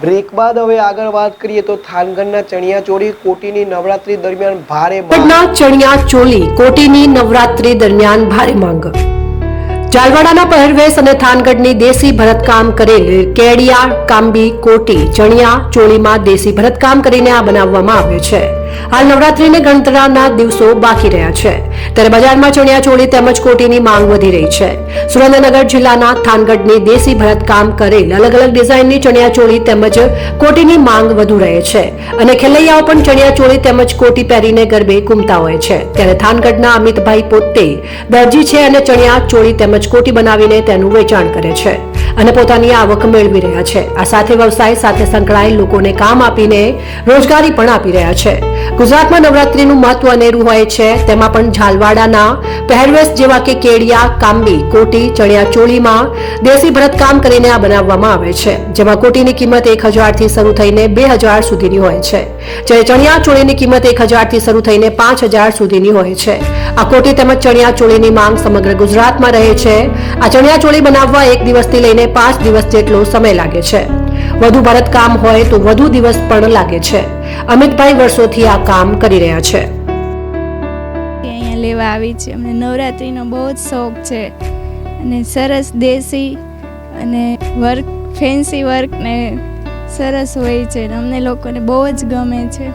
Break બાદ હવે આગળ વાત કરીએ તો થાનગઢના ચણિયાચોળી કોટીની નવરાત્રી દરમિયાન ભારે ચણિયાચોળી કોટીની નવરાત્રી દરમિયાન ભારે માંગ। ઝાલવાડાના પહેરવેશ અને થાનગઢની દેશી ભરતકામ કરેલ કેડિયા કાંબી કોટી ચણિયાચોળીમાં દેશી ભરતકામ કરીને આ બનાવવામાં આવ્યો છે। હાલ નવરાત્રીને ગણતરીના દિવસો બાકી રહ્યા છે ત્યારે બજારમાં ચણિયાચોળી તેમજ કોટીની માંગ વધી રહી છે। સુરેન્દ્રનગર જિલ્લાના થાનગઢની દેશી ભરતકામ કરેલ અલગ અલગ ડિઝાઇનની ચણિયાચોળી તેમજ કોટીની માંગ વધુ રહે છે અને ખેલૈયાઓ પણ ચણિયાચોળી તેમજ કોટી પહેરીને ગરબે ઘૂમતા હોય છે। ત્યારે થાનગઢના અમિતભાઈ પોતે દરજી છે અને ચણિયાચોળી તેમજ કોટી બનાવીને તેનું વેચાણ કરે છે અને પોતાની આવક મેળવી રહ્યા છે। આ સાથે વ્યવસાય સાથે સંકળાયેલ લોકોને કામ આપીને રોજગારી પણ આપી રહ્યા છે। ગુજરાતમાં નવરાત્રીનું મહત્વ અનેરું હોય છે તેમાં પણ ઝાલવાડાના પહેરવેશ જેવા કે કેડિયા કાંબી કોટી ચણિયાચોળીમાં દેશી ભરતકામ કરીને આ બનાવવામાં આવે છે જેમાં કોટીની કિંમત 1000 થી શરૂ થઈને 2000 સુધીની હોય છે જ્યારે ચણિયાચોળીની કિંમત 1000 થી શરૂ થઈને 5000 સુધીની હોય છે। આ કોટી તેમજ ચણિયાચોળીની માંગ સમગ્ર ગુજરાતમાં રહે છે। આ ચણિયાચોળી બનાવવા 1 દિવસથી લઈને 5 દિવસ જેટલો સમય લાગે છે। વધુ ભરતકામ હોય તો વધુ દિવસ પણ લાગે છે। અમિતભાઈ વર્ષોથી આ કામ કરી રહ્યા છે। અહીંયા લેવા આવી છે, અમને નવરાત્રીનો બહુ જ શોખ છે અને સરસ દેશી અને વર્ક ફેન્સી વર્ક ને સરસ હોય છે, અમને લોકોને બહુ જ ગમે છે।